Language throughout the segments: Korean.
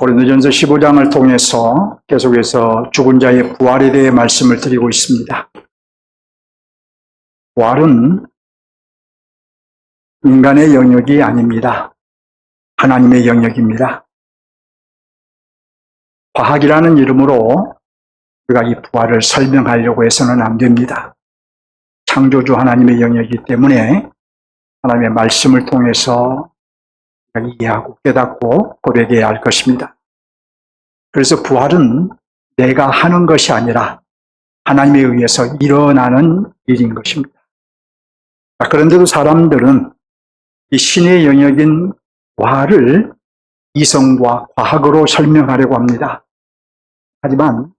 고린도전서 15장을 통해서 계속해서 죽은 자의 부활에 대해 말씀을 드리고 있습니다. 부활은 인간의 영역이 아닙니다. 하나님의 영역입니다. 과학이라는 이름으로 우리가 이 부활을 설명하려고 해서는 안 됩니다. 창조주 하나님의 영역이기 때문에 하나님의 말씀을 통해서 이해하고 깨닫고 고백해야 할 것입니다. 그래서 부활은 내가 하는 것이 아니라 하나님에 의해서 일어나는 일인 것입니다. 그런데도 사람들은 이 신의 영역인 부활을 이성과 과학으로 설명하려고 합니다. 하지만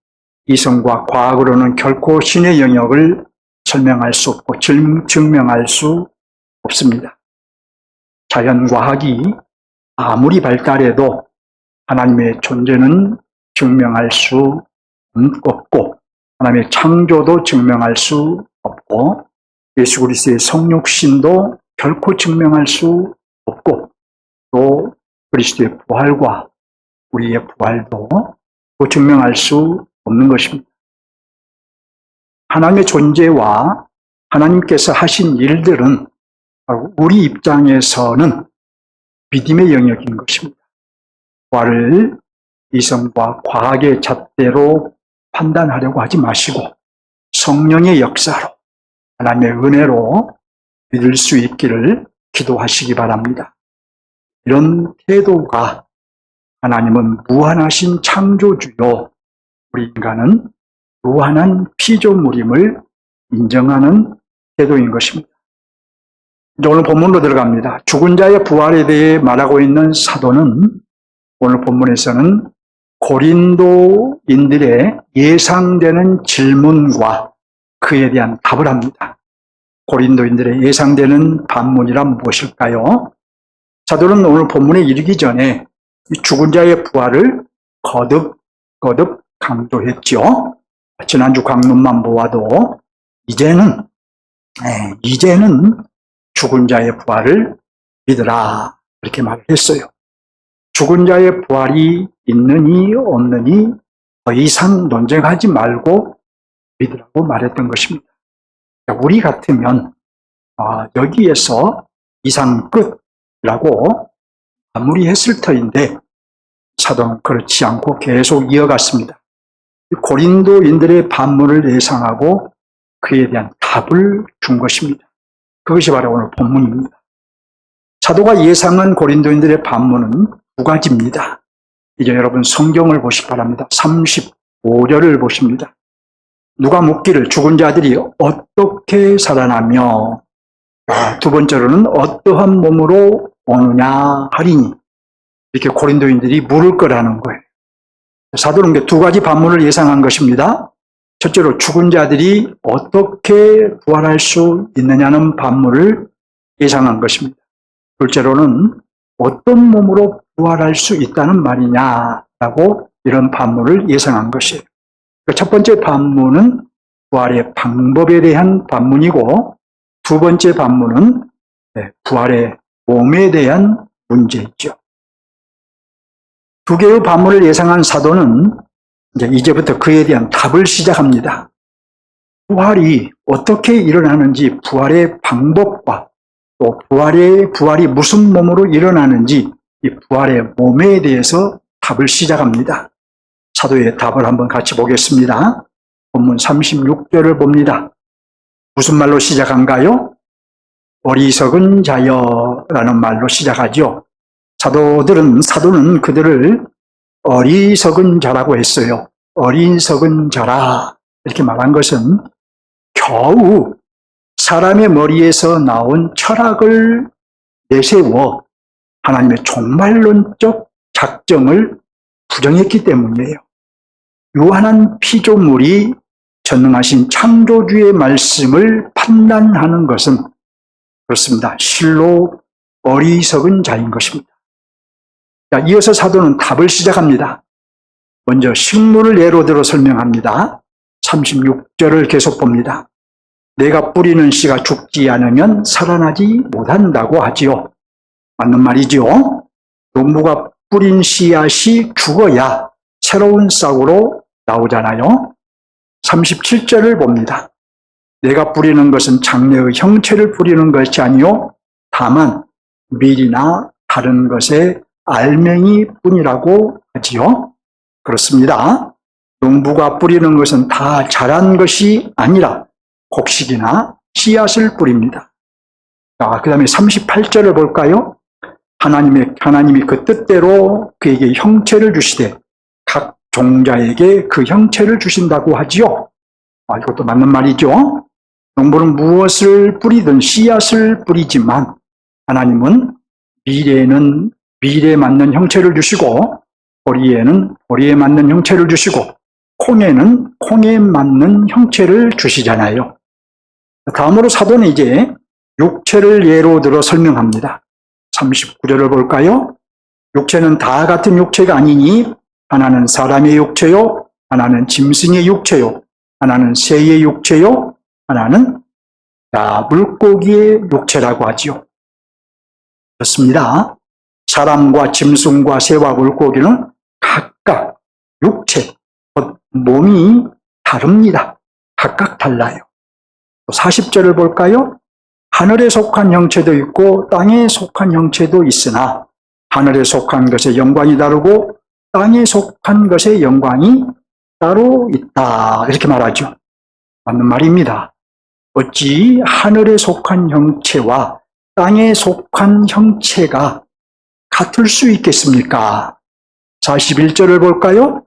이성과 과학으로는 결코 신의 영역을 설명할 수 없고 증명할 수 없습니다. 자연과학이 아무리 발달해도 하나님의 존재는 증명할 수 없고 하나님의 창조도 증명할 수 없고 예수 그리스도의 성육신도 결코 증명할 수 없고 또 그리스도의 부활과 우리의 부활도 증명할 수 없는 것입니다. 하나님의 존재와 하나님께서 하신 일들은 우리 입장에서는 믿음의 영역인 것입니다. 부활을 이성과 과학의 잣대로 판단하려고 하지 마시고 성령의 역사로 하나님의 은혜로 믿을 수 있기를 기도하시기 바랍니다. 이런 태도가 하나님은 무한하신 창조주요 우리 인간은 무한한 피조물임을 인정하는 태도인 것입니다. 이제 오늘 본문으로 들어갑니다. 죽은 자의 부활에 대해 말하고 있는 사도는 오늘 본문에서는 고린도인들의 예상되는 질문과 그에 대한 답을 합니다. 고린도인들의 예상되는 반문이란 무엇일까요? 사도는 오늘 본문에 이르기 전에 죽은 자의 부활을 거듭 강조했죠. 지난주 강론만 보아도 이제는 죽은 자의 부활을 믿으라 이렇게 말을 했어요. 죽은 자의 부활이 있느니 없느니 더 이상 논쟁하지 말고 믿으라고 말했던 것입니다. 우리 같으면 여기에서 이상 끝이라고 마무리했을 터인데 사도는 그렇지 않고 계속 이어갔습니다. 고린도인들의 반문을 예상하고 그에 대한 답을 준 것입니다. 그것이 바로 오늘 본문입니다. 사도가 예상한 고린도인들의 반문은 두 가지입니다. 이제 여러분 성경을 보시기 바랍니다. 35절을 보십니다. 누가 묻기를 죽은 자들이 어떻게 살아나며 두 번째로는 어떠한 몸으로 오느냐 하리니 이렇게 고린도인들이 물을 거라는 거예요. 사도는 두 가지 반문을 예상한 것입니다. 첫째로 죽은 자들이 어떻게 부활할 수 있느냐는 반문을 예상한 것입니다. 둘째로는 어떤 몸으로 부활할 수 있다는 말이냐라고 이런 반문을 예상한 것이에요. 첫 번째 반문은 부활의 방법에 대한 반문이고 두 번째 반문은 부활의 몸에 대한 문제이죠. 두 개의 반문을 예상한 사도는 이제부터 그에 대한 답을 시작합니다. 부활이 어떻게 일어나는지 부활의 방법과 또 부활이 무슨 몸으로 일어나는지 이 부활의 몸에 대해서 답을 시작합니다. 사도의 답을 한번 같이 보겠습니다. 본문 36절을 봅니다. 무슨 말로 시작한가요? 어리석은 자여라는 말로 시작하죠. 사도는 그들을 어리석은 자라고 했어요. 어리석은 자라 이렇게 말한 것은 겨우 사람의 머리에서 나온 철학을 내세워 하나님의 종말론적 작정을 부정했기 때문이에요. 유한한 피조물이 전능하신 창조주의 말씀을 판단하는 것은 그렇습니다. 실로 어리석은 자인 것입니다. 이어서 사도는 답을 시작합니다. 먼저 식물을 예로 들어 설명합니다. 36절을 계속 봅니다. 내가 뿌리는 씨가 죽지 않으면 살아나지 못한다고 하지요. 맞는 말이지요. 농부가 뿌린 씨앗이 죽어야 새로운 싹으로 나오잖아요. 37절을 봅니다. 내가 뿌리는 것은 장래의 형체를 뿌리는 것이 아니요 다만 밀이나 다른 것의 알맹이 뿐이라고 하지요. 그렇습니다. 농부가 뿌리는 것은 다 자란 것이 아니라 곡식이나 씨앗을 뿌립니다. 그 다음에 38절을 볼까요? 하나님이 그 뜻대로 그에게 형체를 주시되 각 종자에게 그 형체를 주신다고 하지요. 이것도 맞는 말이죠. 농부는 무엇을 뿌리든 씨앗을 뿌리지만 하나님은 밀에는 밀에 맞는 형체를 주시고 보리에는 보리에 맞는 형체를 주시고 콩에는 콩에 맞는 형체를 주시잖아요. 다음으로 사도는 이제 육체를 예로 들어 설명합니다. 39절을 볼까요? 육체는 다 같은 육체가 아니니 하나는 사람의 육체요, 하나는 짐승의 육체요, 하나는 새의 육체요, 하나는 물고기의 육체라고 하지요. 그렇습니다. 사람과 짐승과 새와 물고기는 각각 육체, 몸이 다릅니다. 각각 달라요. 40절을 볼까요? 하늘에 속한 형체도 있고 땅에 속한 형체도 있으나 하늘에 속한 것의 영광이 다르고 땅에 속한 것의 영광이 따로 있다. 이렇게 말하죠. 맞는 말입니다. 어찌 하늘에 속한 형체와 땅에 속한 형체가 같을 수 있겠습니까? 41절을 볼까요?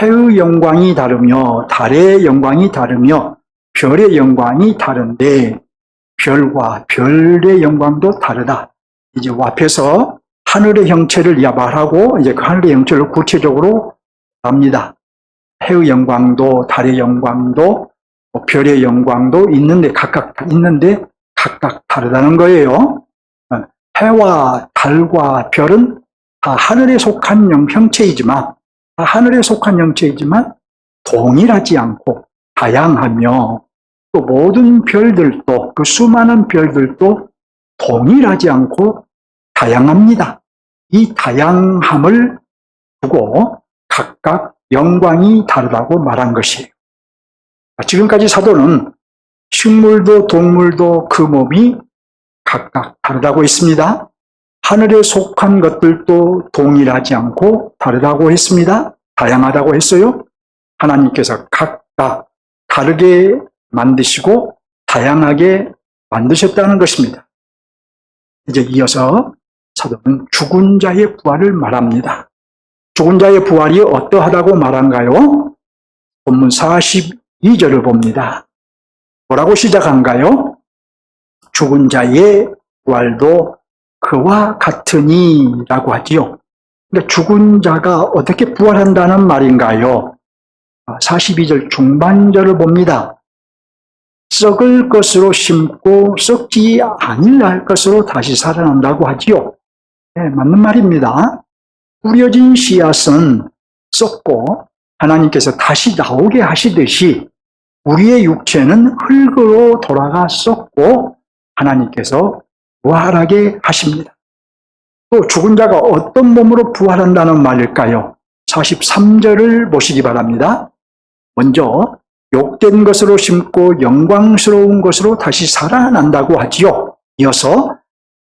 해의 영광이 다르며 달의 영광이 다르며 별의 영광이 다른데 별과 별의 영광도 다르다. 이제 앞에서 하늘의 형체를 말하고 이제 그 하늘의 형체를 구체적으로 합니다. 해의 영광도 달의 영광도 별의 영광도 있는데 각각 다르다는 거예요. 해와 달과 별은 다 하늘에 속한 형체이지만 동일하지 않고 다양하며 또 모든 별들도 그 수많은 별들도 동일하지 않고 다양합니다. 이 다양함을 두고 각각 영광이 다르다고 말한 것이에요. 지금까지 사도는 식물도 동물도 그 몸이 각각 다르다고 했습니다. 하늘에 속한 것들도 동일하지 않고 다르다고 했습니다. 다양하다고 했어요. 하나님께서 각각 다르게 만드시고 다양하게 만드셨다는 것입니다. 이제 이어서 사도는 죽은 자의 부활을 말합니다. 죽은 자의 부활이 어떠하다고 말한가요? 본문 42절을 봅니다. 뭐라고 시작한가요? 죽은 자의 부활도 그와 같으니 라고 하지요. 근데 죽은 자가 어떻게 부활한다는 말인가요? 42절 중반절을 봅니다. 썩을 것으로 심고 썩지 아니할 것으로 다시 살아난다고 하지요. 네, 맞는 말입니다. 뿌려진 씨앗은 썩고 하나님께서 다시 나오게 하시듯이 우리의 육체는 흙으로 돌아가 썩고 하나님께서 부활하게 하십니다. 또 죽은 자가 어떤 몸으로 부활한다는 말일까요? 43절을 보시기 바랍니다. 먼저 욕된 것으로 심고 영광스러운 것으로 다시 살아난다고 하지요. 이어서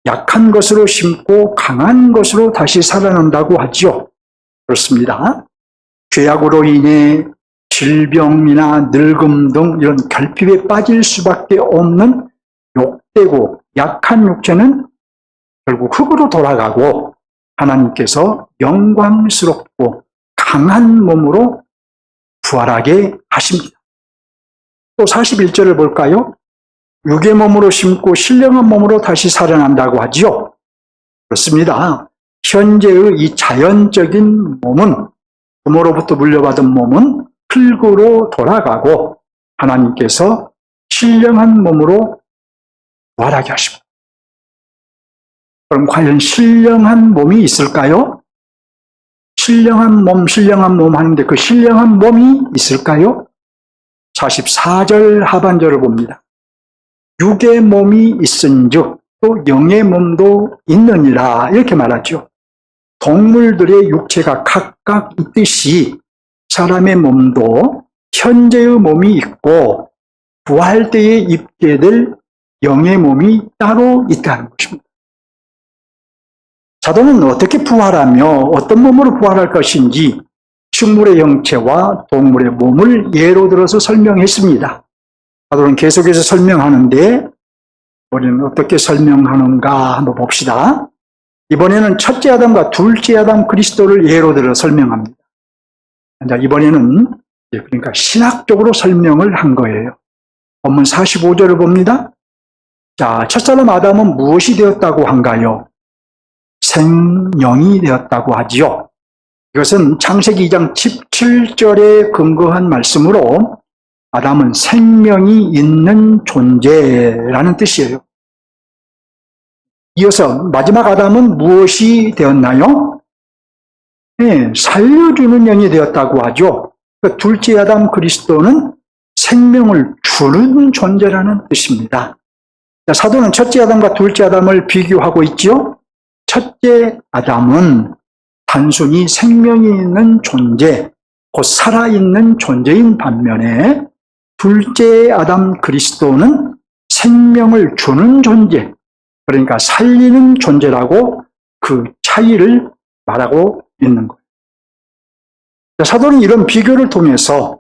약한 것으로 심고 강한 것으로 다시 살아난다고 하지요. 그렇습니다. 죄악으로 인해 질병이나 늙음 등 이런 결핍에 빠질 수밖에 없는 욕되고 약한 육체는 결국 흙으로 돌아가고 하나님께서 영광스럽고 강한 몸으로 부활하게 하십니다. 또 41절을 볼까요? 육의 몸으로 심고 신령한 몸으로 다시 살아난다고 하지요. 그렇습니다. 현재의 이 자연적인 몸은 부모로부터 물려받은 몸은 흙으로 돌아가고 하나님께서 신령한 몸으로 부활하게 하십니다. 그럼 과연 신령한 몸이 있을까요? 신령한 몸 하는데 그 신령한 몸이 있을까요? 44절 하반절을 봅니다. 육의 몸이 있은즉 또 영의 몸도 있느니라 이렇게 말하죠. 동물들의 육체가 각각 있듯이 사람의 몸도 현재의 몸이 있고 부활 때에 입게 될 영의 몸이 따로 있다는 것입니다. 사도는 어떻게 부활하며 어떤 몸으로 부활할 것인지 식물의 형체와 동물의 몸을 예로 들어서 설명했습니다. 사도는 계속해서 설명하는데 우리는 어떻게 설명하는가 한번 봅시다. 이번에는 첫째 아담과 둘째 아담 그리스도를 예로 들어 설명합니다. 자, 이번에는 그러니까 신학적으로 설명을 한 거예요. 본문 45절을 봅니다. 자, 첫사람 아담은 무엇이 되었다고 한가요? 생명이 되었다고 하지요. 이것은 창세기 2장 17절에 근거한 말씀으로 아담은 생명이 있는 존재라는 뜻이에요. 이어서 마지막 아담은 무엇이 되었나요? 네, 살려주는 영이 되었다고 하죠. 그 둘째 아담 그리스도는 생명을 주는 존재라는 뜻입니다. 자, 사도는 첫째 아담과 둘째 아담을 비교하고 있죠. 첫째 아담은 단순히 생명이 있는 존재, 곧 살아있는 존재인 반면에 둘째 아담 그리스도는 생명을 주는 존재, 그러니까 살리는 존재라고 그 차이를 말하고 있는 거예요. 사도는 이런 비교를 통해서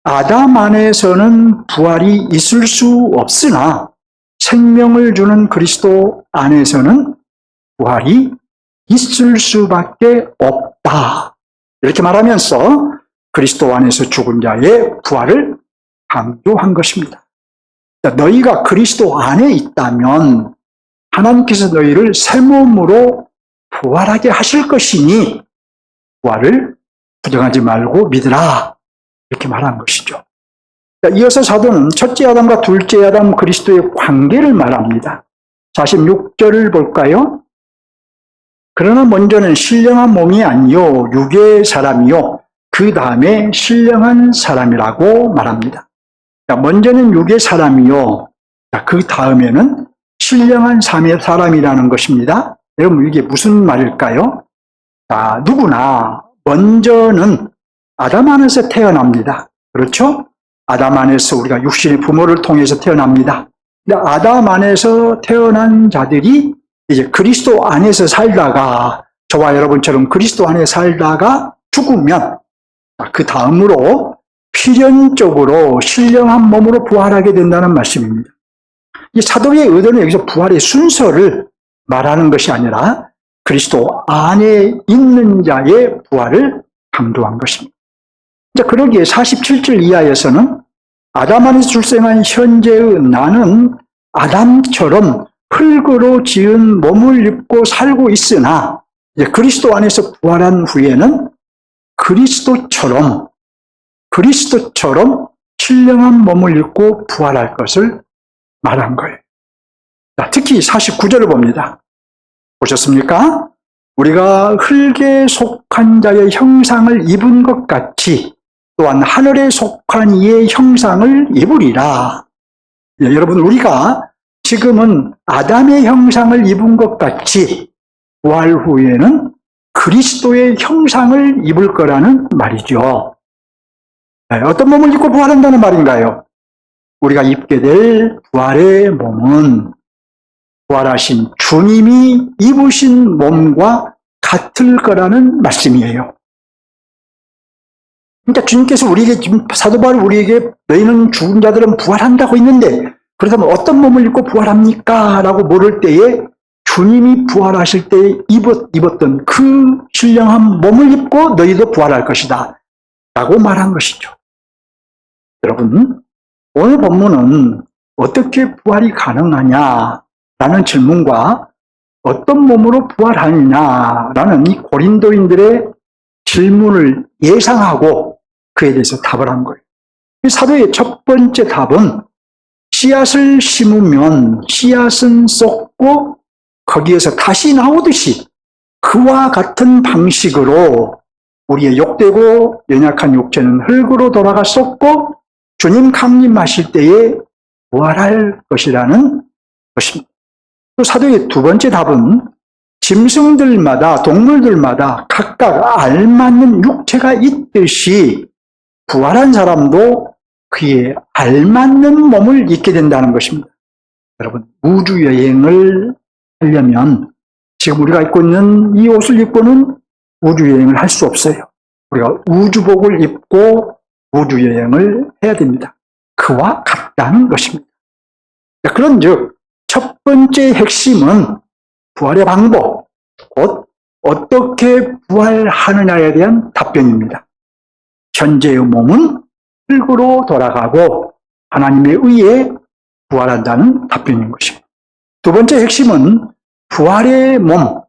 아담 안에서는 부활이 있을 수 없으나 생명을 주는 그리스도 안에서는 부활이 있을 수밖에 없다. 이렇게 말하면서 그리스도 안에서 죽은 자의 부활을 강조한 것입니다. 너희가 그리스도 안에 있다면 하나님께서 너희를 새 몸으로 부활하게 하실 것이니 부활을 부정하지 말고 믿으라. 이렇게 말한 것이죠. 이어서 사도는 첫째 아담과 둘째 아담 그리스도의 관계를 말합니다. 46절을 볼까요? 그러나 먼저는 신령한 몸이 아니요 육의 사람이요 그 다음에 신령한 사람이라고 말합니다. 먼저는 육의 사람이요 그 다음에는 신령한 사람이라는 것입니다. 여러분 이게 무슨 말일까요? 누구나 먼저는 아담 안에서 태어납니다. 그렇죠? 아담 안에서 우리가 육신의 부모를 통해서 태어납니다. 근데 아담 안에서 태어난 자들이 이제 그리스도 안에서 살다가 저와 여러분처럼 그리스도 안에 살다가 죽으면 그 다음으로 필연적으로 신령한 몸으로 부활하게 된다는 말씀입니다. 이 사도의 의도는 여기서 부활의 순서를 말하는 것이 아니라 그리스도 안에 있는 자의 부활을 강조한 것입니다. 그러기에 47절 이하에서는 아담 안에서 출생한 현재의 나는 아담처럼 흙으로 지은 몸을 입고 살고 있으나 이제 그리스도 안에서 부활한 후에는 그리스도처럼 신령한 몸을 입고 부활할 것을 말한 거예요. 자, 특히 49절을 봅니다. 보셨습니까? 우리가 흙에 속한 자의 형상을 입은 것 같이 또한 하늘에 속한 이의 형상을 입으리라. 여러분 우리가 지금은 아담의 형상을 입은 것 같이 부활 후에는 그리스도의 형상을 입을 거라는 말이죠. 어떤 몸을 입고 부활한다는 말인가요? 우리가 입게 될 부활의 몸은 부활하신 주님이 입으신 몸과 같을 거라는 말씀이에요. 그러니까 주님께서 우리에게 지금 사도 바울이 우리에게 너희는 죽은 자들은 부활한다고 했는데 그렇다면 어떤 몸을 입고 부활합니까? 라고 물을 때에 주님이 부활하실 때 입었던 그 신령한 몸을 입고 너희도 부활할 것이다 라고 말한 것이죠. 여러분 오늘 본문은 어떻게 부활이 가능하냐라는 질문과 어떤 몸으로 부활하느냐라는 이 고린도인들의 질문을 예상하고 그에 대해서 답을 한 거예요. 사도의 첫 번째 답은 씨앗을 심으면 씨앗은 썩고 거기에서 다시 나오듯이 그와 같은 방식으로 우리의 욕되고 연약한 육체는 흙으로 돌아가 썩고 주님 강림하실 때에 부활할 것이라는 것입니다. 또 사도의 두 번째 답은 짐승들마다, 동물들마다 각각 알맞는 육체가 있듯이 부활한 사람도 그에 알맞는 몸을 입게 된다는 것입니다. 여러분, 우주여행을 하려면 지금 우리가 입고 있는 이 옷을 입고는 우주여행을 할 수 없어요. 우리가 우주복을 입고 우주여행을 해야 됩니다. 그와 같다는 것입니다. 그런즉 첫 번째 핵심은 부활의 방법, 곧 어떻게 부활하느냐에 대한 답변입니다. 현재의 몸은 흙으로 돌아가고 하나님에 의해 부활한다는 답변인 것입니다. 두 번째 핵심은 부활의 몸,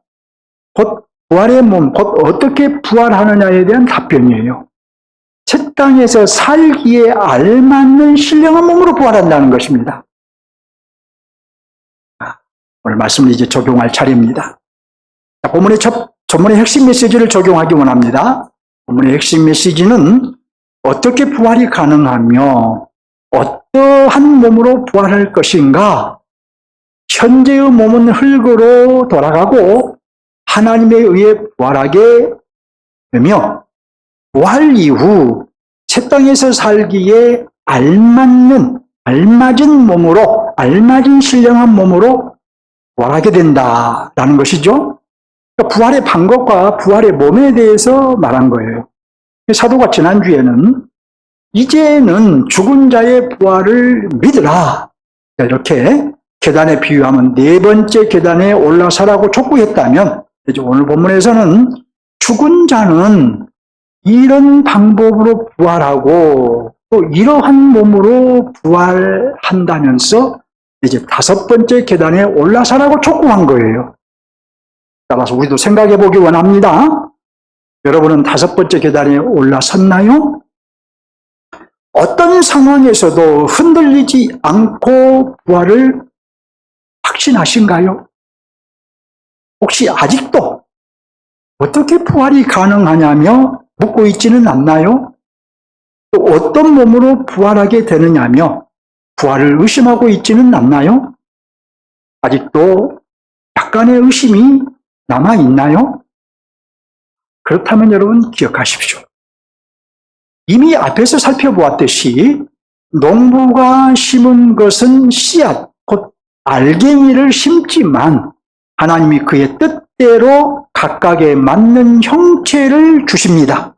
곧 어떻게 부활하느냐에 대한 답변이에요. 새 땅에서 살기에 알맞는 신령한 몸으로 부활한다는 것입니다. 오늘 말씀을 이제 적용할 차례입니다. 본문의 핵심 메시지를 적용하기 원합니다. 본문의 핵심 메시지는 어떻게 부활이 가능하며 어떠한 몸으로 부활할 것인가? 현재의 몸은 흙으로 돌아가고 하나님에 의해 부활하게 되며 부활 이후 새 땅에서 살기에 알맞은 몸으로, 알맞은 신령한 몸으로 부활하게 된다라는 것이죠. 그러니까 부활의 방법과 부활의 몸에 대해서 말한 거예요. 사도가 지난주에는 이제는 죽은 자의 부활을 믿으라, 이렇게 계단에 비유하면 네 번째 계단에 올라서라고 촉구했다면, 오늘 본문에서는 죽은 자는 이런 방법으로 부활하고 또 이러한 몸으로 부활한다면서 이제 다섯 번째 계단에 올라서라고 촉구한 거예요. 따라서 우리도 생각해 보기 원합니다. 여러분은 다섯 번째 계단에 올라섰나요? 어떤 상황에서도 흔들리지 않고 부활을 확신하신가요? 혹시 아직도 어떻게 부활이 가능하냐며 묻고 있지는 않나요? 또 어떤 몸으로 부활하게 되느냐며 부활을 의심하고 있지는 않나요? 아직도 약간의 의심이 남아있나요? 그렇다면 여러분 기억하십시오. 이미 앞에서 살펴보았듯이 농부가 심은 것은 씨앗, 곧 알갱이를 심지만 하나님이 그의 뜻대로 각각에 맞는 형체를 주십니다.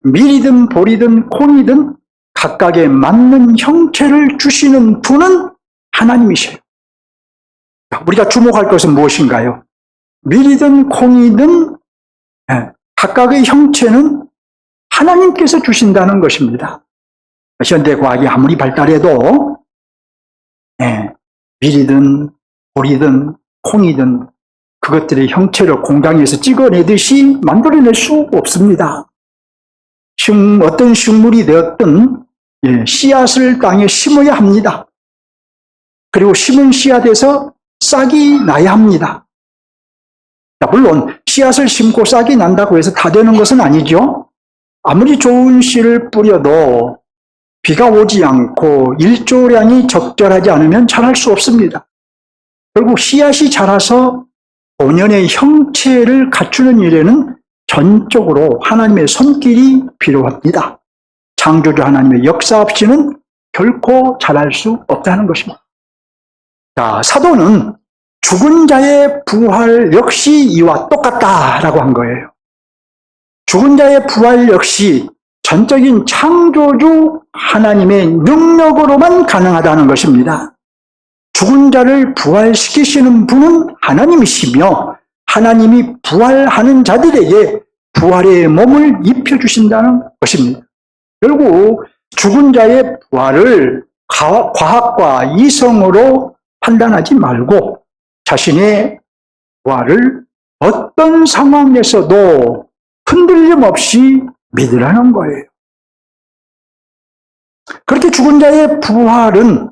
밀이든 보리든 콩이든 각각에 맞는 형체를 주시는 분은 하나님이셔요. 우리가 주목할 것은 무엇인가요? 밀이든 콩이든 각각의 형체는 하나님께서 주신다는 것입니다. 현대과학이 아무리 발달해도 밀이든 보리든 콩이든 그것들의 형체를 공장에서 찍어내듯이 만들어낼 수 없습니다. 어떤 식물이 되었든 씨앗을 땅에 심어야 합니다. 그리고 심은 씨앗에서 싹이 나야 합니다. 물론 씨앗을 심고 싹이 난다고 해서 다 되는 것은 아니죠. 아무리 좋은 씨를 뿌려도 비가 오지 않고 일조량이 적절하지 않으면 자랄 수 없습니다. 결국 씨앗이 자라서 본연의 형체를 갖추는 일에는 전적으로 하나님의 손길이 필요합니다. 창조주 하나님의 역사 없이는 결코 자랄 수 없다는 것입니다. 자, 사도는 죽은 자의 부활 역시 이와 똑같다라고 한 거예요. 죽은 자의 부활 역시 전적인 창조주 하나님의 능력으로만 가능하다는 것입니다. 죽은 자를 부활시키시는 분은 하나님이시며 하나님이 부활하는 자들에게 부활의 몸을 입혀주신다는 것입니다. 결국 죽은 자의 부활을 과학과 이성으로 판단하지 말고 자신의 부활을 어떤 상황에서도 흔들림 없이 믿으라는 거예요. 그렇게 죽은 자의 부활은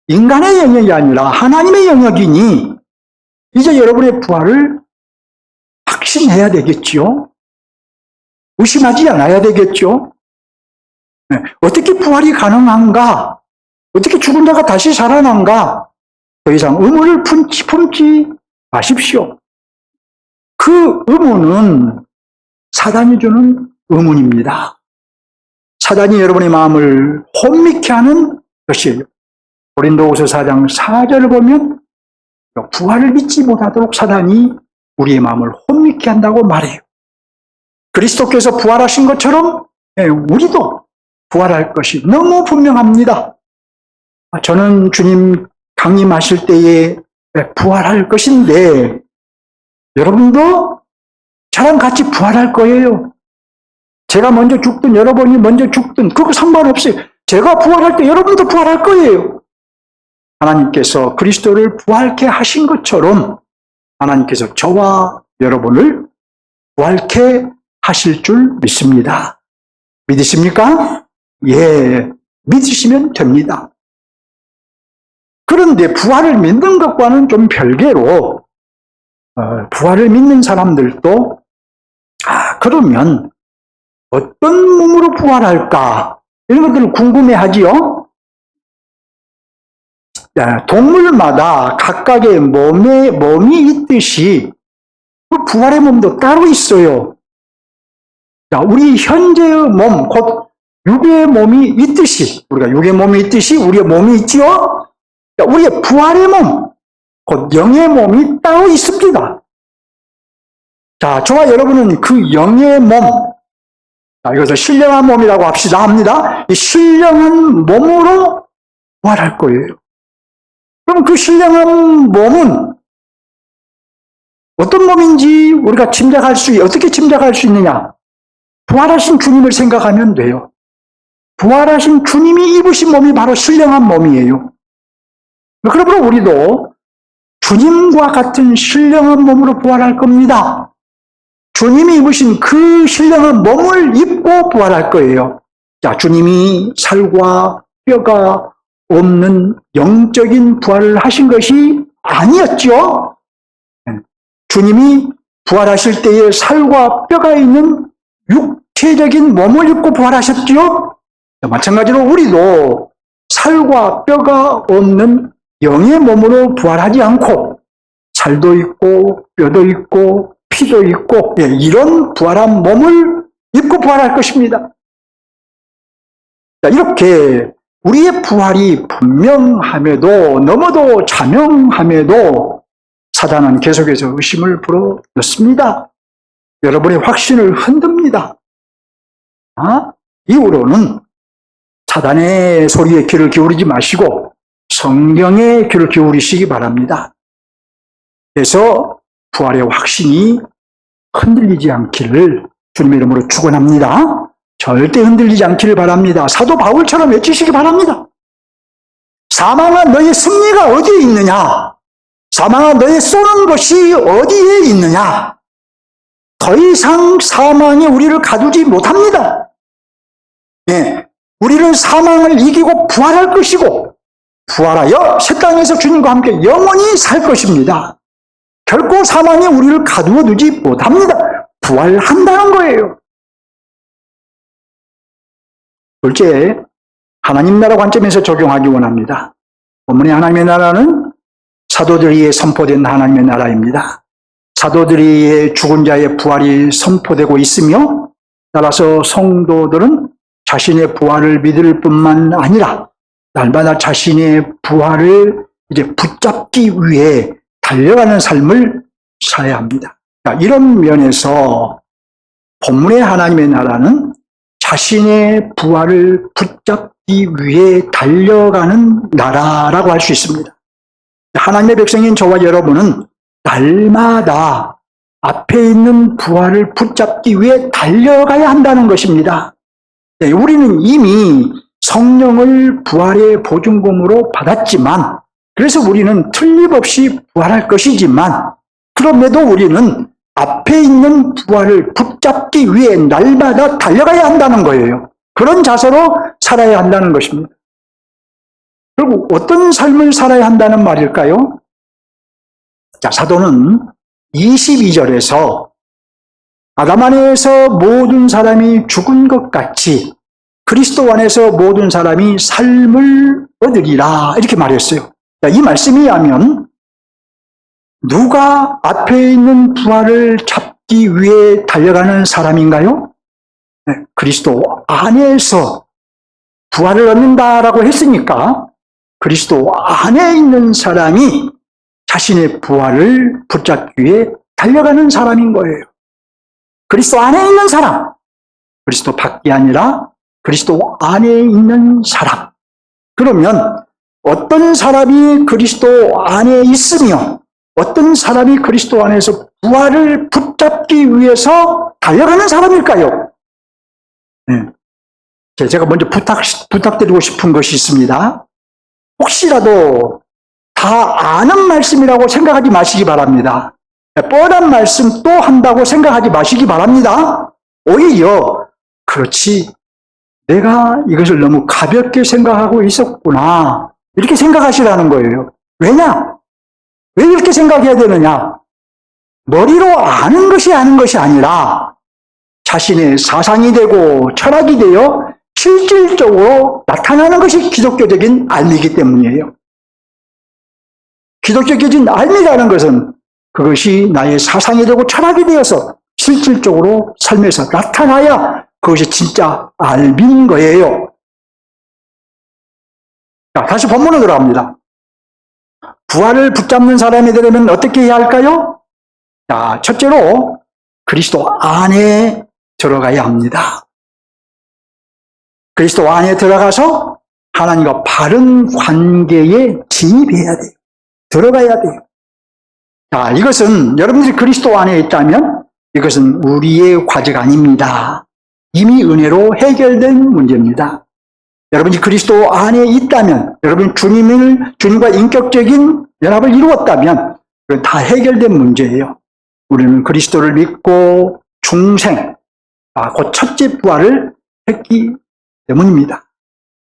인간의 영역이 아니라 하나님의 영역이니 이제 여러분의 부활을 확신해야 되겠죠. 의심하지 않아야 되겠죠. 어떻게 부활이 가능한가? 어떻게 죽은 자가 다시 살아난가? 더 이상 의문을 품지 마십시오. 그 의문은 사단이 주는 의문입니다. 사단이 여러분의 마음을 혼미케 하는 것이에요. 고린도후서 4장 4절을 보면 부활을 믿지 못하도록 사단이 우리의 마음을 혼미케 한다고 말해요. 그리스도께서 부활하신 것처럼 우리도 부활할 것이 너무 분명합니다. 저는 주님 강림하실 때에 부활할 것인데 여러분도 저랑 같이 부활할 거예요. 제가 먼저 죽든 여러분이 먼저 죽든 그거 상관없어요. 제가 부활할 때 여러분도 부활할 거예요. 하나님께서 그리스도를 부활케 하신 것처럼 하나님께서 저와 여러분을 부활케 하실 줄 믿습니다. 믿으십니까? 예, 믿으시면 됩니다. 그런데 부활을 믿는 것과는 좀 별개로 부활을 믿는 사람들도 그러면 어떤 몸으로 부활할까? 이런 것들을 궁금해하지요. 동물마다 각각의 몸이 있듯이 그 부활의 몸도 따로 있어요. 우리 현재의 몸, 곧 육의 몸이 있듯이, 우리가 육의 몸이 있듯이 우리의 몸이 있지요. 우리의 부활의 몸, 곧 영의 몸이 따로 있습니다. 자, 저와 여러분은 그 영의 몸, 이것을 신령한 몸이라고 합니다. 이 신령한 몸으로 부활할 거예요. 그럼 그 신령한 몸은 어떤 몸인지 우리가 어떻게 짐작할 수 있느냐? 부활하신 주님을 생각하면 돼요. 부활하신 주님이 입으신 몸이 바로 신령한 몸이에요. 그러므로 우리도 주님과 같은 신령한 몸으로 부활할 겁니다. 주님이 입으신 그 신령한 몸을 입고 부활할 거예요. 자, 주님이 살과 뼈가 없는 영적인 부활을 하신 것이 아니었죠. 주님이 부활하실 때에 살과 뼈가 있는 육체적인 몸을 입고 부활하셨죠. 마찬가지로 우리도 살과 뼈가 없는 영의 몸으로 부활하지 않고 살도 있고 뼈도 있고 피도 있고 이런 부활한 몸을 입고 부활할 것입니다. 이렇게 우리의 부활이 분명함에도 너무도 자명함에도 사단은 계속해서 의심을 불어넣습니다. 여러분의 확신을 흔듭니다. 이후로는 사단의 소리에 귀를 기울이지 마시고 성경에 귀를 기울이시기 바랍니다. 그래서 부활의 확신이 흔들리지 않기를 주님의 이름으로 축원합니다. 절대 흔들리지 않기를 바랍니다. 사도 바울처럼 외치시기 바랍니다. 사망아 너의 승리가 어디에 있느냐? 사망아 너의 쏘는 것이 어디에 있느냐? 더 이상 사망이 우리를 가두지 못합니다. 우리는 사망을 이기고 부활할 것이고 부활하여 새 땅에서 주님과 함께 영원히 살 것입니다. 결코 사망이 우리를 가두어 두지 못합니다. 부활한다는 거예요. 둘째, 하나님 나라 관점에서 적용하기 원합니다. 본문의 하나님의 나라는 사도들이에 선포된 하나님의 나라입니다. 사도들이의 죽은 자의 부활이 선포되고 있으며 따라서 성도들은 자신의 부활을 믿을 뿐만 아니라 날마다 자신의 부활을 붙잡기 위해 달려가는 삶을 살아야 합니다. 이런 면에서 본문의 하나님의 나라는 자신의 부활을 붙잡기 위해 달려가는 나라라고 할 수 있습니다. 하나님의 백성인 저와 여러분은 날마다 앞에 있는 부활을 붙잡기 위해 달려가야 한다는 것입니다. 우리는 이미 성령을 부활의 보증금으로 받았지만, 그래서 우리는 틀림없이 부활할 것이지만, 그럼에도 우리는 앞에 있는 부활을 붙잡기 위해 날마다 달려가야 한다는 거예요. 그런 자세로 살아야 한다는 것입니다. 결국 어떤 삶을 살아야 한다는 말일까요? 자, 사도는 22절에서 아담 안에서 모든 사람이 죽은 것 같이 그리스도 안에서 모든 사람이 삶을 얻으리라 이렇게 말했어요. 자, 이 말씀에 의하면 누가 앞에 있는 부활을 잡기 위해 달려가는 사람인가요? 네, 그리스도 안에서 부활을 얻는다라고 했으니까 그리스도 안에 있는 사람이 자신의 부활을 붙잡기 위해 달려가는 사람인 거예요. 그리스도 안에 있는 사람, 그리스도 밖이 아니라 그리스도 안에 있는 사람. 그러면 어떤 사람이 그리스도 안에 있으며 어떤 사람이 그리스도 안에서 부활을 붙잡기 위해서 달려가는 사람일까요? 네. 제가 먼저 부탁드리고 싶은 것이 있습니다. 혹시라도 다 아는 말씀이라고 생각하지 마시기 바랍니다. 뻔한 말씀 또 한다고 생각하지 마시기 바랍니다. 오히려 그렇지, 내가 이것을 너무 가볍게 생각하고 있었구나, 이렇게 생각하시라는 거예요. 왜냐? 왜 이렇게 생각해야 되느냐? 머리로 아는 것이 아니라 자신의 사상이 되고 철학이 되어 실질적으로 나타나는 것이 기독교적인 알미이기 때문이에요. 기독교적인 알미라는 것은 그것이 나의 사상이 되고 철학이 되어서 실질적으로 삶에서 나타나야 그것이 진짜 알미인 거예요. 자, 다시 본문으로 들어갑니다. 부활을 붙잡는 사람이 되려면 어떻게 해야 할까요? 자, 첫째로 그리스도 안에 들어가야 합니다. 그리스도 안에 들어가서 하나님과 바른 관계에 진입해야 돼요. 들어가야 돼요. 자, 이것은 여러분들이 그리스도 안에 있다면 이것은 우리의 과제가 아닙니다. 이미 은혜로 해결된 문제입니다. 여러분이 그리스도 안에 있다면, 여러분이 주님과 인격적인 연합을 이루었다면 그건 다 해결된 문제예요. 우리는 그리스도를 믿고 중생, 곧 첫째 부활을 했기 때문입니다.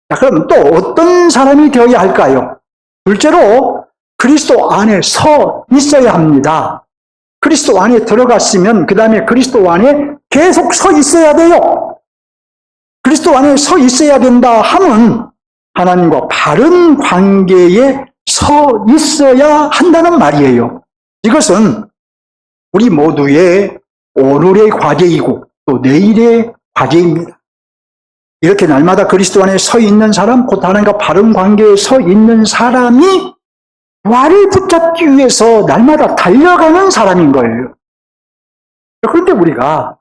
자, 그럼 또 어떤 사람이 되어야 할까요? 둘째로 그리스도 안에 서 있어야 합니다. 그리스도 안에 들어갔으면 그 다음에 그리스도 안에 계속 서 있어야 돼요. 그리스도 안에 서 있어야 된다 하면 하나님과 바른 관계에 서 있어야 한다는 말이에요. 이것은 우리 모두의 오늘의 과제이고 또 내일의 과제입니다. 이렇게 날마다 그리스도 안에 서 있는 사람, 곧 하나님과 바른 관계에 서 있는 사람이 부활을 붙잡기 위해서 날마다 달려가는 사람인 거예요. 그런데 우리가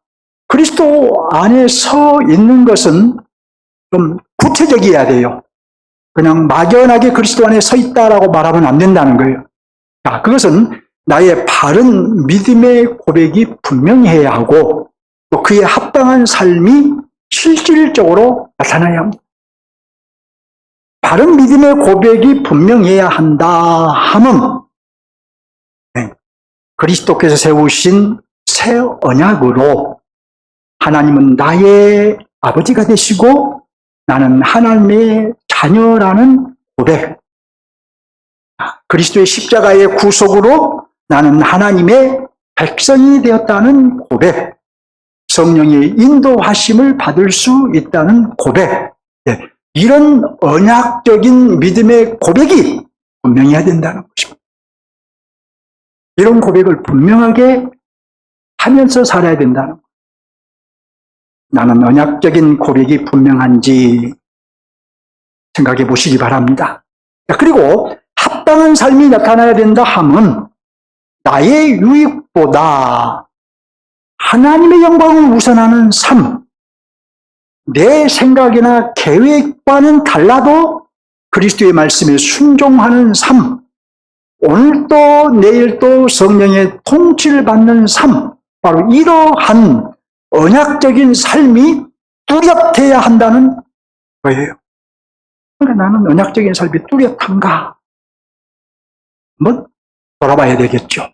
그리스도 안에 서 있는 것은 좀 구체적이어야 돼요. 그냥 막연하게 그리스도 안에 서 있다라고 말하면 안 된다는 거예요. 자, 그것은 나의 바른 믿음의 고백이 분명해야 하고 또 그에 합당한 삶이 실질적으로 나타나야 합니다. 바른 믿음의 고백이 분명해야 한다 하면 그리스도께서 세우신 새 언약으로 하나님은 나의 아버지가 되시고 나는 하나님의 자녀라는 고백, 그리스도의 십자가의 구속으로 나는 하나님의 백성이 되었다는 고백, 성령의 인도하심을 받을 수 있다는 고백, 이런 언약적인 믿음의 고백이 분명해야 된다는 것입니다. 이런 고백을 분명하게 하면서 살아야 된다는 거예요. 나는 언약적인 고백이 분명한지 생각해 보시기 바랍니다. 그리고 합당한 삶이 나타나야 된다 하면 나의 유익보다 하나님의 영광을 우선하는 삶, 내 생각이나 계획과는 달라도 그리스도의 말씀에 순종하는 삶, 오늘도 내일도 성령의 통치를 받는 삶, 바로 이러한 언약적인 삶이 뚜렷해야 한다는 거예요. 그러니까 나는 언약적인 삶이 뚜렷한가? 한번 돌아봐야 되겠죠.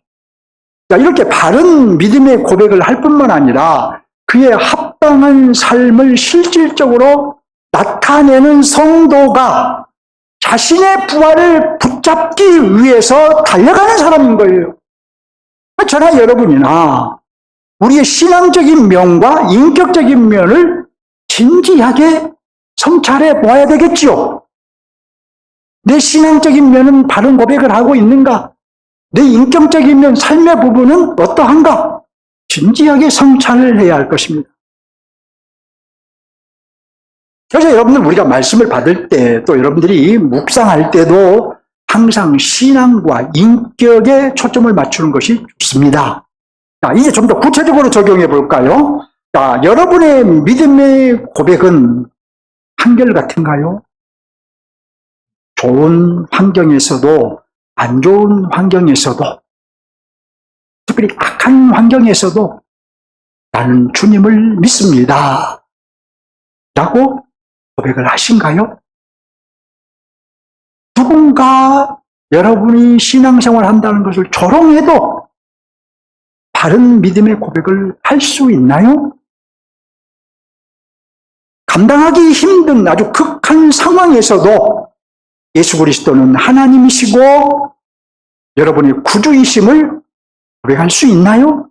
자, 이렇게 바른 믿음의 고백을 할 뿐만 아니라 그의 합당한 삶을 실질적으로 나타내는 성도가 자신의 부활을 붙잡기 위해서 달려가는 사람인 거예요. 저나 여러분이나 우리의 신앙적인 면과 인격적인 면을 진지하게 성찰해 보아야 되겠지요. 내 신앙적인 면은 바른 고백을 하고 있는가? 내 인격적인 삶의 부분은 어떠한가? 진지하게 성찰을 해야 할 것입니다. 그래서 여러분들 우리가 말씀을 받을 때 또 여러분들이 묵상할 때도 항상 신앙과 인격에 초점을 맞추는 것이 좋습니다. 자, 이제 좀 더 구체적으로 적용해 볼까요? 자, 여러분의 믿음의 고백은 한결같은가요? 좋은 환경에서도 안 좋은 환경에서도 특별히 악한 환경에서도 나는 주님을 믿습니다 라고 고백을 하신가요? 누군가 여러분이 신앙생활 한다는 것을 조롱해도 바른 믿음의 고백을 할 수 있나요? 감당하기 힘든 아주 극한 상황에서도 예수 그리스도는 하나님이시고 여러분의 구주이심을 고백할 수 있나요?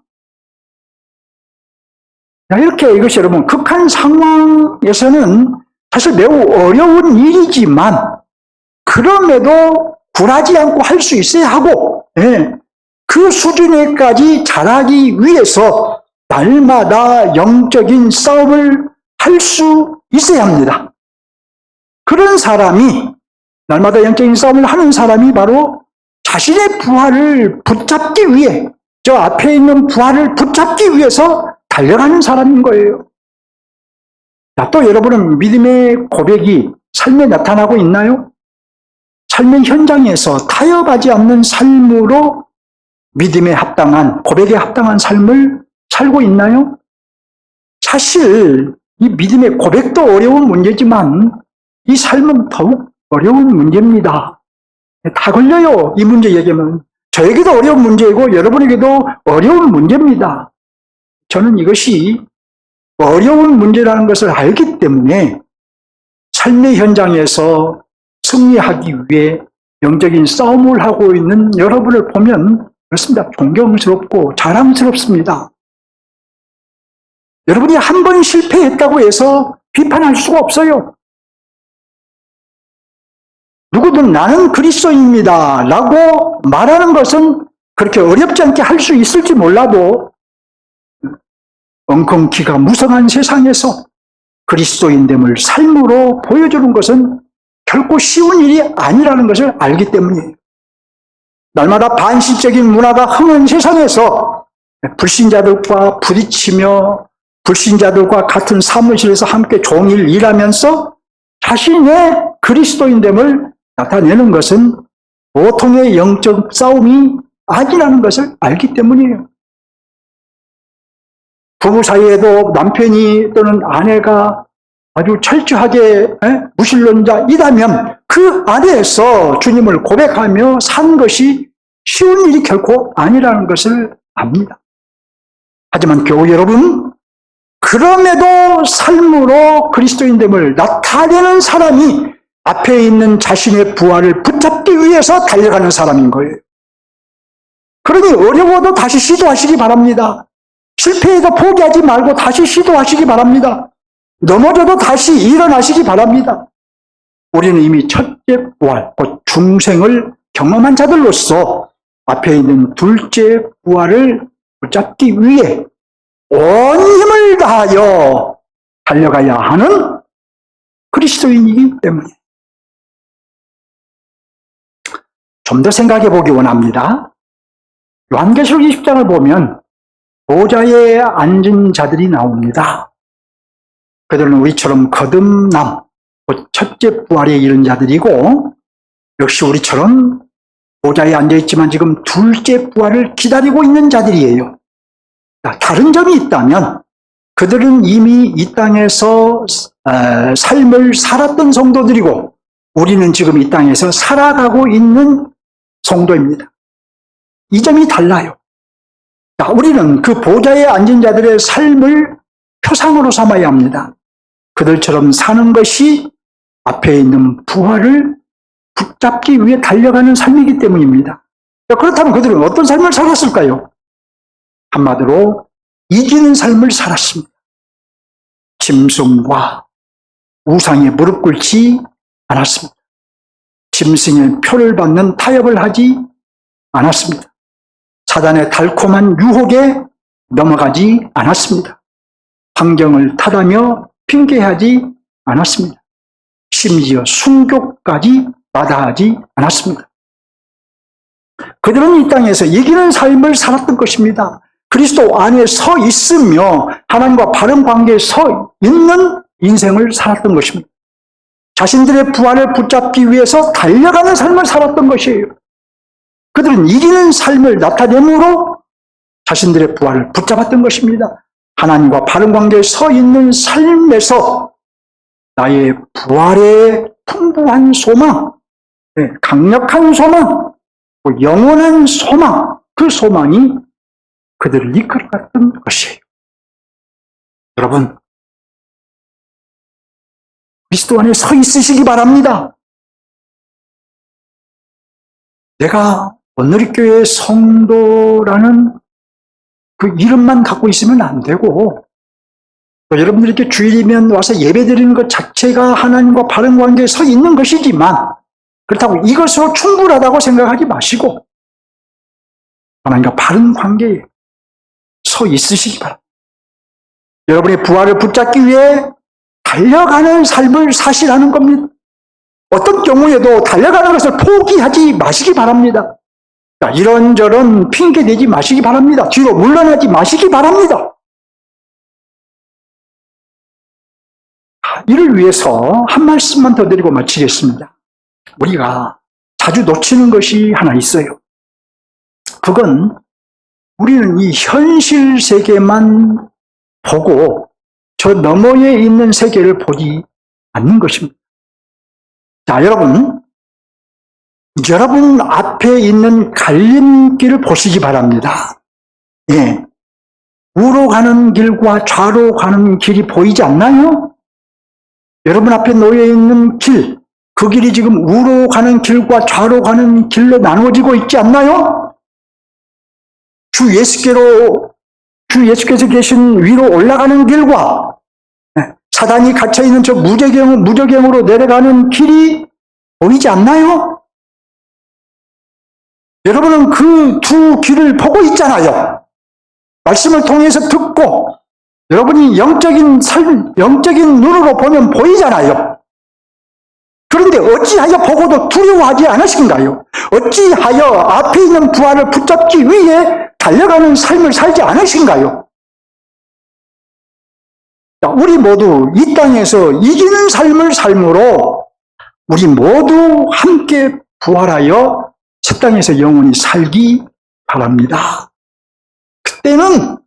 이렇게 이것이 여러분 극한 상황에서는 사실 매우 어려운 일이지만 그럼에도 굴하지 않고 할 수 있어야 하고 그 수준에까지 자라기 위해서 날마다 영적인 싸움을 할 수 있어야 합니다. 그런 사람이 날마다 영적인 싸움을 하는 사람이 바로 자신의 부활을 붙잡기 위해 저 앞에 있는 부활을 붙잡기 위해서 달려가는 사람인 거예요. 자, 또 여러분은 믿음의 고백이 삶에 나타나고 있나요? 삶의 현장에서 타협하지 않는 삶으로 믿음에 합당한, 고백에 합당한 삶을 살고 있나요? 사실 이 믿음의 고백도 어려운 문제지만 이 삶은 더욱 어려운 문제입니다. 다 걸려요. 이 문제 얘기하면. 저에게도 어려운 문제이고 여러분에게도 어려운 문제입니다. 저는 이것이 어려운 문제라는 것을 알기 때문에 삶의 현장에서 승리하기 위해 영적인 싸움을 하고 있는 여러분을 보면 그렇습니다. 존경스럽고 자랑스럽습니다. 여러분이 한 번 실패했다고 해서 비판할 수가 없어요. 누구든 나는 그리스도인입니다 라고 말하는 것은 그렇게 어렵지 않게 할 수 있을지 몰라도 엉겅퀴가 무성한 세상에서 그리스도인됨을 삶으로 보여주는 것은 결코 쉬운 일이 아니라는 것을 알기 때문이에요. 날마다 반시적인 문화가 흥한 세상에서 불신자들과 부딪히며 불신자들과 같은 사무실에서 함께 종일 일하면서 자신의 그리스도인됨을 나타내는 것은 보통의 영적 싸움이 아니라는 것을 알기 때문이에요. 부부 사이에도 남편이 또는 아내가 아주 철저하게 무신론자이라면 그 안에서 주님을 고백하며 산 것이 쉬운 일이 결코 아니라는 것을 압니다. 하지만 교우 여러분, 그럼에도 삶으로 그리스도인됨을 나타내는 사람이 앞에 있는 자신의 부활을 붙잡기 위해서 달려가는 사람인 거예요. 그러니 어려워도 다시 시도하시기 바랍니다. 실패해도 포기하지 말고 다시 시도하시기 바랍니다. 넘어져도 다시 일어나시기 바랍니다. 우리는 이미 첫째 부활, 곧 중생을 경험한 자들로서 앞에 있는 둘째 부활을 붙잡기 위해 온 힘을 다하여 달려가야 하는 그리스도인이기 때문에 좀 더 생각해 보기 원합니다. 요한계시록 20장을 보면 보좌에 앉은 자들이 나옵니다. 그들은 우리처럼 거듭남, 곧 첫째 부활에 이른 자들이고 역시 우리처럼 보좌에 앉아있지만 지금 둘째 부활을 기다리고 있는 자들이에요. 다른 점이 있다면 그들은 이미 이 땅에서 삶을 살았던 성도들이고 우리는 지금 이 땅에서 살아가고 있는 성도입니다. 이 점이 달라요. 우리는 그 보좌에 앉은 자들의 삶을 표상으로 삼아야 합니다. 그들처럼 사는 것이 앞에 있는 부활을 붙잡기 위해 달려가는 삶이기 때문입니다. 그렇다면 그들은 어떤 삶을 살았을까요? 한마디로 이기는 삶을 살았습니다. 짐승과 우상에 무릎 꿇지 않았습니다. 짐승의 표를 받는 타협을 하지 않았습니다. 사단의 달콤한 유혹에 넘어가지 않았습니다. 환경을 탓하며 핑계하지 않았습니다. 심지어 순교까지 마다하지 않았습니다. 그들은 이 땅에서 이기는 삶을 살았던 것입니다. 그리스도 안에 서 있으며 하나님과 바른 관계에 서 있는 인생을 살았던 것입니다. 자신들의 부활을 붙잡기 위해서 달려가는 삶을 살았던 것이에요. 그들은 이기는 삶을 나타내므로 자신들의 부활을 붙잡았던 것입니다. 하나님과 바른 관계에 서 있는 삶에서 나의 부활의 풍부한 소망, 강력한 소망, 영원한 소망, 그 소망이 그들을 이끌어갔던 것이에요. 여러분, 그리스도 안에 서 있으시기 바랍니다. 내가 온누리교회 성도라는 그 이름만 갖고 있으면 안 되고, 또 여러분들이 이렇게 주일이면 와서 예배드리는 것 자체가 하나님과 바른 관계에 서 있는 것이지만, 그렇다고 이것으로 충분하다고 생각하지 마시고 하나님과 바른 관계에 서 있으시기 바랍니다. 여러분의 부활을 붙잡기 위해 달려가는 삶을 사시라는 겁니다. 어떤 경우에도 달려가는 것을 포기하지 마시기 바랍니다. 이런저런 핑계대지 마시기 바랍니다. 뒤로 물러나지 마시기 바랍니다. 이를 위해서 한 말씀만 더 드리고 마치겠습니다. 우리가 자주 놓치는 것이 하나 있어요. 그건 우리는 이 현실 세계만 보고 저 너머에 있는 세계를 보지 않는 것입니다. 자, 여러분 앞에 있는 갈림길을 보시기 바랍니다. 예. 우로 가는 길과 좌로 가는 길이 보이지 않나요? 여러분 앞에 놓여 있는 길, 그 길이 지금 우로 가는 길과 좌로 가는 길로 나누어지고 있지 않나요? 주 예수께서 계신 위로 올라가는 길과 사단이 갇혀있는 저 무저갱으로 내려가는 길이 보이지 않나요? 여러분은 그 두 길을 보고 있잖아요. 말씀을 통해서 듣고 여러분이 영적인 눈으로 보면 보이잖아요. 그런데 어찌하여 보고도 두려워하지 않으신가요? 어찌하여 앞에 있는 부활을 붙잡기 위해 달려가는 삶을 살지 않으신가요? 우리 모두 이 땅에서 이기는 삶을 삶으로 우리 모두 함께 부활하여 새 땅에서 영원히 살기 바랍니다. 그때는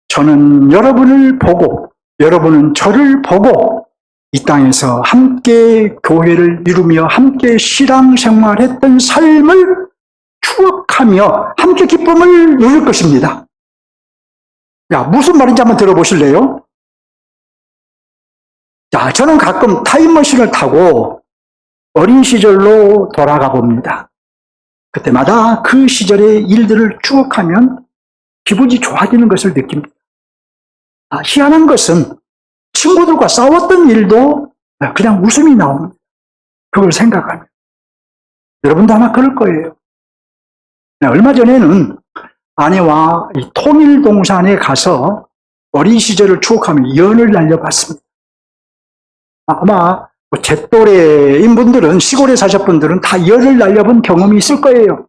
저는 여러분을 보고 여러분은 저를 보고 이 땅에서 함께 교회를 이루며 함께 신앙생활했던 삶을 추억하며 함께 기쁨을 누릴 것입니다. 무슨 말인지 한번 들어보실래요? 자, 저는 가끔 타임머신을 타고 어린 시절로 돌아가 봅니다. 그때마다 그 시절의 일들을 추억하면 기분이 좋아지는 것을 느낍니다. 희한한 것은 친구들과 싸웠던 일도 그냥 웃음이 나옵니다. 그걸 생각하면. 여러분도 아마 그럴 거예요. 얼마 전에는 아내와 통일동산에 가서 어린 시절을 추억하며 연을 날려봤습니다. 아마 제 또래인 분들은, 시골에 사셨 분들은 다 연을 날려본 경험이 있을 거예요.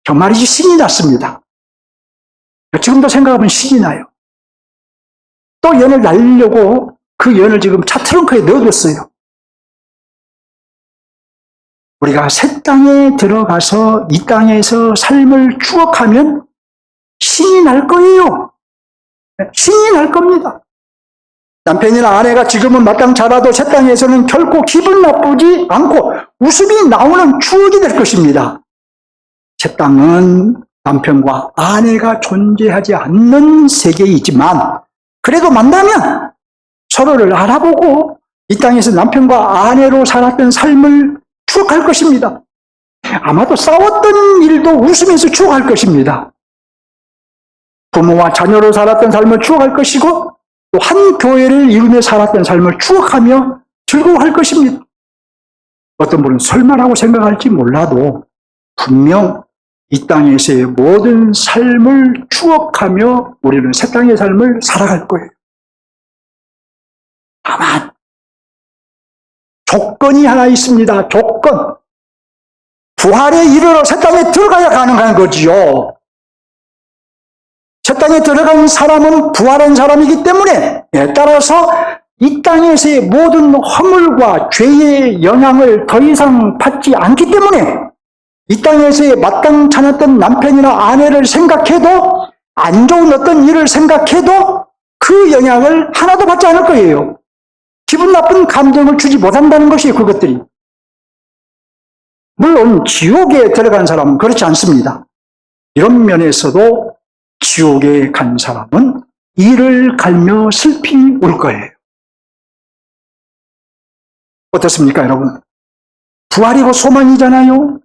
정말이지 신이 났습니다. 지금도 생각하면 신이 나요. 또 연을 날리려고 그 연을 지금 차 트렁크에 넣어뒀어요. 우리가 새 땅에 들어가서 이 땅에서 삶을 추억하면 신이 날 거예요. 신이 날 겁니다. 남편이나 아내가 지금은 마땅 자라도 새 땅에서는 결코 기분 나쁘지 않고 웃음이 나오는 추억이 될 것입니다. 새 땅은 남편과 아내가 존재하지 않는 세계이지만 그래도 만나면 서로를 알아보고 이 땅에서 남편과 아내로 살았던 삶을 추억할 것입니다. 아마도 싸웠던 일도 웃으면서 추억할 것입니다. 부모와 자녀로 살았던 삶을 추억할 것이고 또 한 교회를 이루며 살았던 삶을 추억하며 즐거워할 것입니다. 어떤 분은 설마라고 생각할지 몰라도 분명 이 땅에서의 모든 삶을 추억하며 우리는 새 땅의 삶을 살아갈 거예요. 다만 조건이 하나 있습니다. 조건. 부활에 이르러 새 땅에 들어가야 가능한 거지요. 새 땅에 들어간 사람은 부활한 사람이기 때문에 따라서 이 땅에서의 모든 허물과 죄의 영향을 더 이상 받지 않기 때문에 이 땅에서의 마땅찮았던 남편이나 아내를 생각해도 안 좋은 어떤 일을 생각해도 그 영향을 하나도 받지 않을 거예요. 기분 나쁜 감정을 주지 못한다는 것이에요. 그것들이. 물론 지옥에 들어간 사람은 그렇지 않습니다. 이런 면에서도 지옥에 간 사람은 이를 갈며 슬피 울 거예요. 어떻습니까, 여러분? 부활이고 소망이잖아요.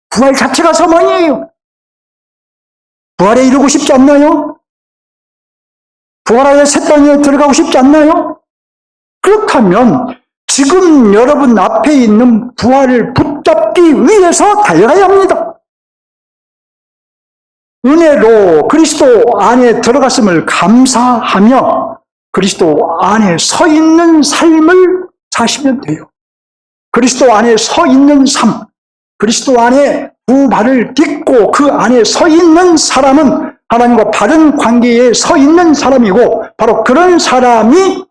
부활 자체가 소망이에요. 부활에 이르고 싶지 않나요? 부활하여 새 땅에 들어가고 싶지 않나요? 그렇다면 지금 여러분 앞에 있는 부활을 붙잡기 위해서 달려가야 합니다. 은혜로 그리스도 안에 들어갔음을 감사하며 그리스도 안에 서 있는 삶을 사시면 돼요. 그리스도 안에 서 있는 삶, 그리스도 안에 두 발을 딛고 그 안에 서 있는 사람은 하나님과 바른 관계에 서 있는 사람이고 바로 그런 사람이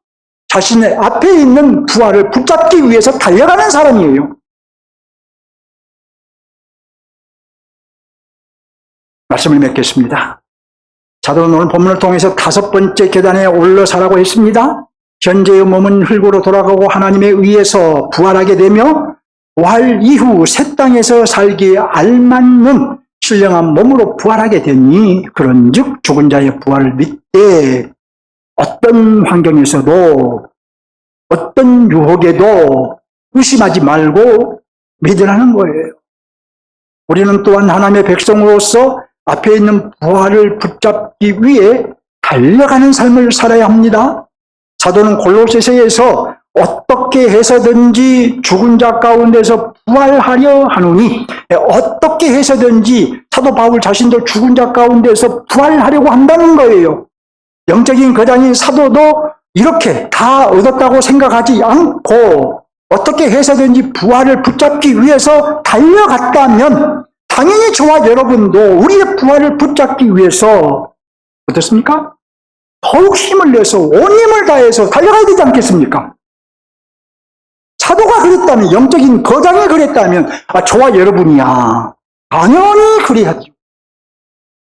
자신의 앞에 있는 부활을 붙잡기 위해서 달려가는 사람이에요. 말씀을 맺겠습니다. 사도는 오늘 본문을 통해서 5번째 계단에 올라서라고 했습니다. 현재의 몸은 흙으로 돌아가고 하나님에 의해서 부활하게 되며 부활 이후 새 땅에서 살기에 알맞는 신령한 몸으로 부활하게 되니 그런즉 죽은 자의 부활을 믿되 어떤 환경에서도 어떤 유혹에도 의심하지 말고 믿으라는 거예요. 우리는 또한 하나님의 백성으로서 앞에 있는 부활을 붙잡기 위해 달려가는 삶을 살아야 합니다. 사도는 골로새서에서 어떻게 해서든지 죽은 자 가운데서 부활하려 하노니 어떻게 해서든지 사도 바울 자신도 죽은 자 가운데서 부활하려고 한다는 거예요. 영적인 거장인 사도도 이렇게 다 얻었다고 생각하지 않고 어떻게 해서든지 부활을 붙잡기 위해서 달려갔다면 당연히 저와 여러분도 우리의 부활을 붙잡기 위해서 어떻습니까? 더욱 힘을 내서 온 힘을 다해서 달려가야 되지 않겠습니까? 사도가 그랬다면, 영적인 거장이 그랬다면 저와 여러분이야 당연히 그래야죠.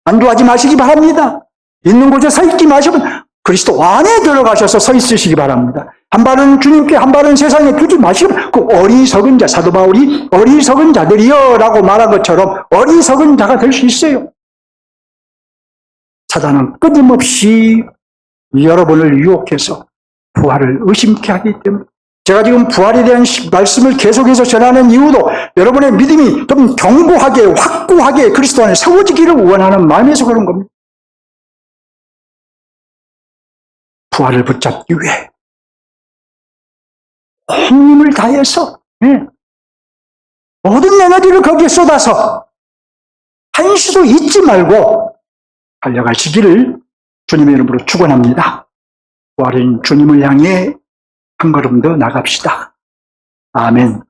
안도하지 마시기 바랍니다. 있는 곳에 서 있지 마시고 그리스도 안에 들어가셔서 서 있으시기 바랍니다. 한 발은 주님께 한 발은 세상에 두지 마시고 그 어리석은 자, 사도 바울이 어리석은 자들이여 라고 말한 것처럼 어리석은 자가 될 수 있어요. 사단은 끊임없이 여러분을 유혹해서 부활을 의심케 하기 때문에 제가 지금 부활에 대한 말씀을 계속해서 전하는 이유도 여러분의 믿음이 좀 견고하게 확고하게 그리스도 안에 세워지기를 원하는 마음에서 그런 겁니다. 부활을 붙잡기 위해 온 힘을 다해서 모든 에너지를 거기에 쏟아서 한시도 잊지 말고 달려가시기를 주님의 이름으로 축원합니다. 부활인 주님을 향해 한 걸음 더 나갑시다. 아멘.